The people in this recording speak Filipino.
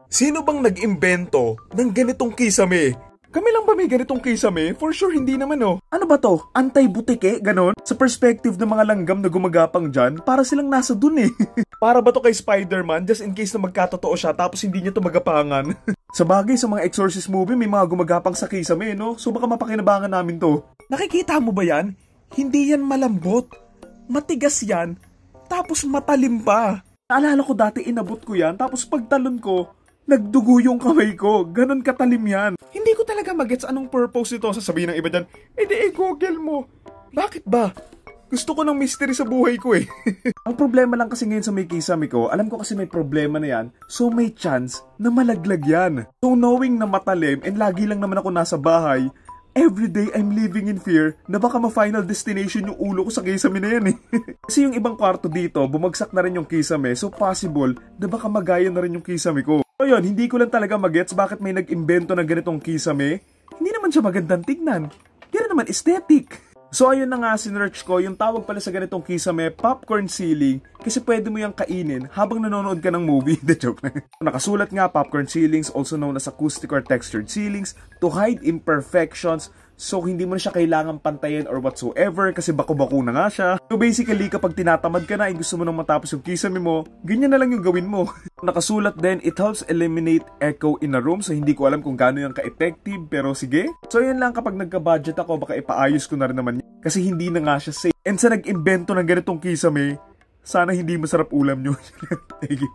Sino bang nag-imbento ng ganitong kisame? Kami lang ba may ganitong kisame? For sure, hindi naman oh. Ano ba to? Anti-butike? Ganon? Sa perspective ng mga langgam na gumagapang dyan, para silang nasa dun eh. Para ba to kay Spider-Man, just in case na magkatotoo siya tapos hindi niya to magapangan? Sa bagay, sa mga exorcist movie, may mga gumagapang sa kisame, no? So baka mapakinabangan namin to. Nakikita mo ba yan? Hindi yan malambot. Matigas yan. Tapos matalim pa. Naalala ko dati inabot ko yan, tapos pagtalon ko, nagdugo yung kamay ko. Ganon katalim yan. Hindi ko talaga magets anong purpose nito. Sasabihin ng iba dyan, Google mo. Bakit ba? Gusto ko ng mystery sa buhay ko eh. Ang problema lang kasi ngayon sa may kisame ko, alam ko kasi may problema na yan, so may chance na malaglag yan. So knowing na matalim and lagi lang naman ako nasa bahay, everyday I'm living in fear na baka ma-final destination yung ulo ko sa kisame na yan eh. Kasi yung ibang kwarto dito, bumagsak na rin yung kisame, so possible na baka magaya na rin yung kisame ko. So yun, hindi ko lang talaga magets bakit may nag-imbento ng ganitong kisame. Hindi naman siya magandang tignan. Hindi naman aesthetic. So ayun na nga, sinearch ko, yung tawag pala sa ganitong kisame, popcorn ceiling, kasi pwede mo yung kainin habang nanonood ka ng movie. The joke na. Nakasulat nga, popcorn ceilings, also known as acoustic or textured ceilings, to hide imperfections, so hindi mo na siya kailangan pantayin or whatsoever, kasi bako-bako na nga siya. So basically, kapag tinatamad ka na, ay gusto mo nang matapos yung kisame mo, ganyan na lang yung gawin mo. Nakasulat din, it helps eliminate echo in a room, so hindi ko alam kung gaano yung ka-effective, pero sige. So yun lang, kapag nagka-budget ako, baka ipaayos ko na rin naman yun. Kasi hindi na nga siya safe. And sa nag-imbento ng ganitong kisame, sana hindi masarap ulam nyo. Thank you.